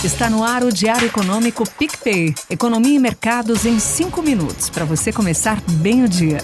Está no ar o Diário Econômico PicPay. Economia e mercados em 5 minutos, para você começar bem o dia.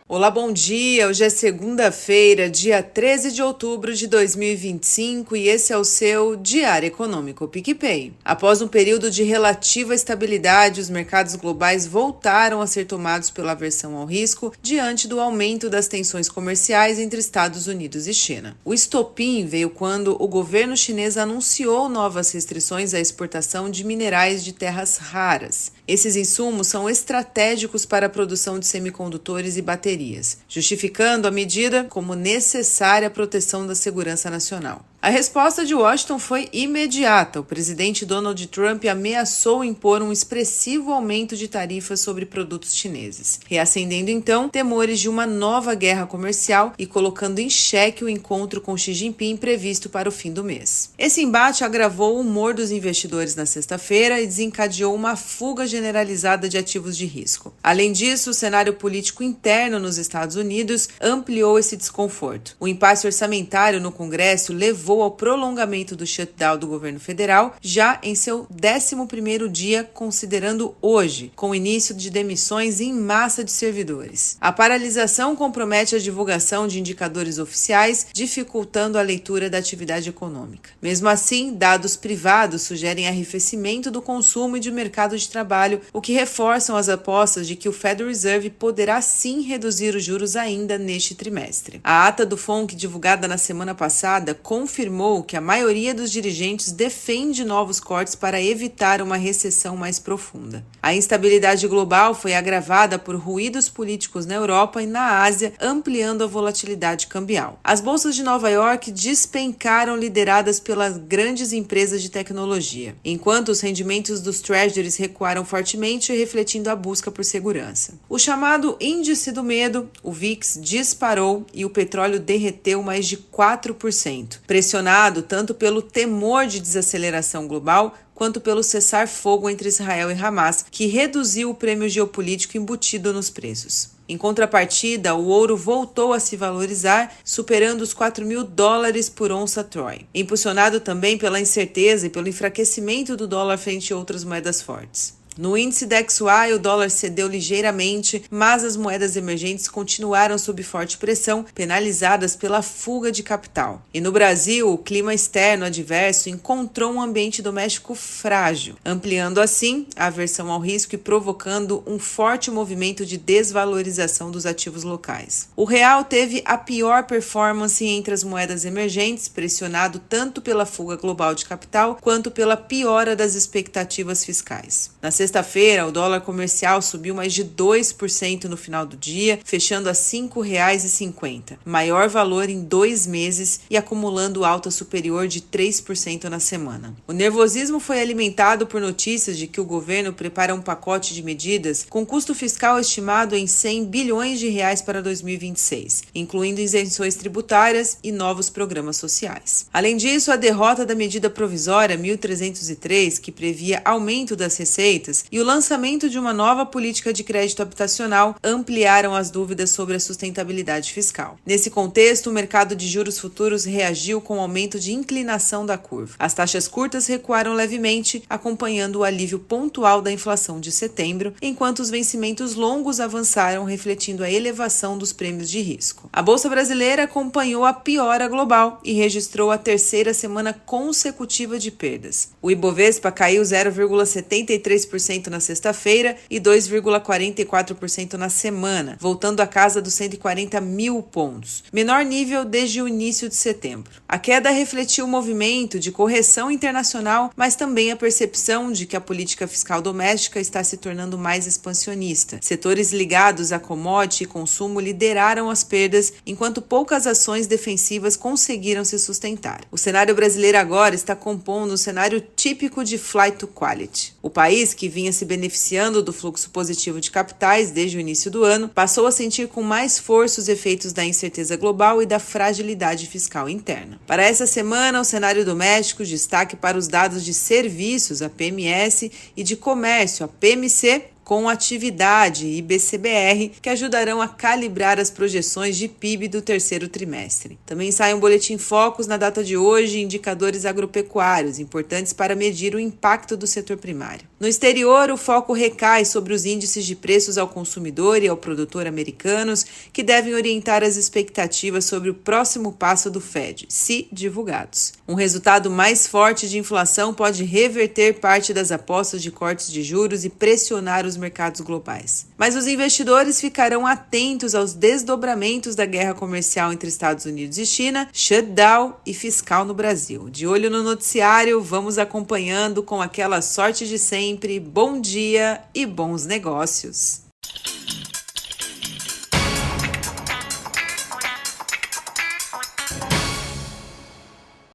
Olá, bom dia! Hoje é segunda-feira, dia 13 de outubro de 2025 e esse é o seu Diário Econômico PicPay. Após um período de relativa estabilidade, os mercados globais voltaram a ser tomados pela aversão ao risco diante do aumento das tensões comerciais entre Estados Unidos e China. O estopim veio quando o governo chinês anunciou novas restrições à exportação de minerais de terras raras. Esses insumos são estratégicos para a produção de semicondutores e baterias, justificando a medida como necessária proteção da segurança nacional. A resposta de Washington foi imediata. O presidente Donald Trump ameaçou impor um expressivo aumento de tarifas sobre produtos chineses, reacendendo então temores de uma nova guerra comercial e colocando em xeque o encontro com Xi Jinping previsto para o fim do mês. Esse embate agravou o humor dos investidores na sexta-feira e desencadeou uma fuga generalizada de ativos de risco. Além disso, o cenário político interno nos Estados Unidos ampliou esse desconforto. O impasse orçamentário no Congresso levou ao prolongamento do shutdown do governo federal, já em seu 11º dia, considerando hoje, com o início de demissões em massa de servidores. A paralisação compromete a divulgação de indicadores oficiais, dificultando a leitura da atividade econômica. Mesmo assim, dados privados sugerem arrefecimento do consumo e de mercado de trabalho, o que reforçam as apostas de que o Federal Reserve poderá sim reduzir os juros ainda neste trimestre. A ata do FONC, divulgada na semana passada, confirmou que a maioria dos dirigentes defende novos cortes para evitar uma recessão mais profunda. A instabilidade global foi agravada por ruídos políticos na Europa e na Ásia, ampliando a volatilidade cambial. As bolsas de Nova York despencaram, lideradas pelas grandes empresas de tecnologia, enquanto os rendimentos dos treasuries recuaram fortemente, refletindo a busca por segurança. O chamado índice do medo, o VIX, disparou e o petróleo derreteu mais de 4%, pressionado tanto pelo temor de desaceleração global quanto pelo cessar-fogo entre Israel e Hamas, que reduziu o prêmio geopolítico embutido nos preços. Em contrapartida, o ouro voltou a se valorizar, superando os $4.000 por onça Troy, impulsionado também pela incerteza e pelo enfraquecimento do dólar frente a outras moedas fortes. No índice DXY, o dólar cedeu ligeiramente, mas as moedas emergentes continuaram sob forte pressão, penalizadas pela fuga de capital. E no Brasil, o clima externo adverso encontrou um ambiente doméstico frágil, ampliando assim a aversão ao risco e provocando um forte movimento de desvalorização dos ativos locais. O real teve a pior performance entre as moedas emergentes, pressionado tanto pela fuga global de capital quanto pela piora das expectativas fiscais. Na sexta-feira, o dólar comercial subiu mais de 2% no final do dia, fechando a R$ 5,50, maior valor em 2 meses e acumulando alta superior de 3% na semana. O nervosismo foi alimentado por notícias de que o governo prepara um pacote de medidas com custo fiscal estimado em 100 bilhões de reais para 2026, incluindo isenções tributárias e novos programas sociais. Além disso, a derrota da medida provisória 1303, que previa aumento das receitas, e o lançamento de uma nova política de crédito habitacional ampliaram as dúvidas sobre a sustentabilidade fiscal. Nesse contexto, o mercado de juros futuros reagiu com o aumento de inclinação da curva. As taxas curtas recuaram levemente, acompanhando o alívio pontual da inflação de setembro, enquanto os vencimentos longos avançaram, refletindo a elevação dos prêmios de risco. A Bolsa Brasileira acompanhou a piora global e registrou a terceira semana consecutiva de perdas. O Ibovespa caiu 0,73% na sexta-feira e 2,44% na semana, voltando à casa dos 140 mil pontos, menor nível desde o início de setembro. A queda refletiu o movimento de correção internacional, mas também a percepção de que a política fiscal doméstica está se tornando mais expansionista. Setores ligados a commodity e consumo lideraram as perdas, enquanto poucas ações defensivas conseguiram se sustentar. O cenário brasileiro agora está compondo um cenário típico de flight to quality. O país, que vinha se beneficiando do fluxo positivo de capitais desde o início do ano, passou a sentir com mais força os efeitos da incerteza global e da fragilidade fiscal interna. Para essa semana, o cenário doméstico, destaque para os dados de serviços, a PMS, e de comércio, a PMC, com atividade e IBCBR, que ajudarão a calibrar as projeções de PIB do terceiro trimestre. Também sai um boletim Focus na data de hoje, indicadores agropecuários, importantes para medir o impacto do setor primário. No exterior, o foco recai sobre os índices de preços ao consumidor e ao produtor americanos, que devem orientar as expectativas sobre o próximo passo do Fed, se divulgados. Um resultado mais forte de inflação pode reverter parte das apostas de cortes de juros e pressionar os mercados globais. Mas os investidores ficarão atentos aos desdobramentos da guerra comercial entre Estados Unidos e China, shutdown e fiscal no Brasil. De olho no noticiário, vamos acompanhando com aquela sorte de sempre. Bom dia e bons negócios!